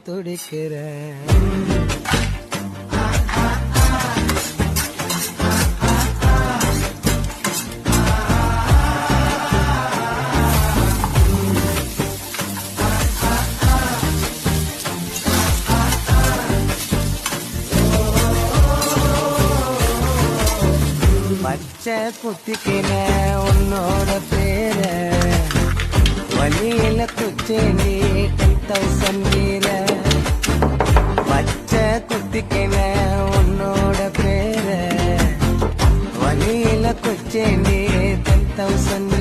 துடிக்கிறேன். பச்சை குத்திக்கின உன்னோட பேர வழியில துச்சேண்டி 10,000 வீர. பச்சை குத்திக்கின உன்னோட பேர வழியில குச்சேண்டி 10,000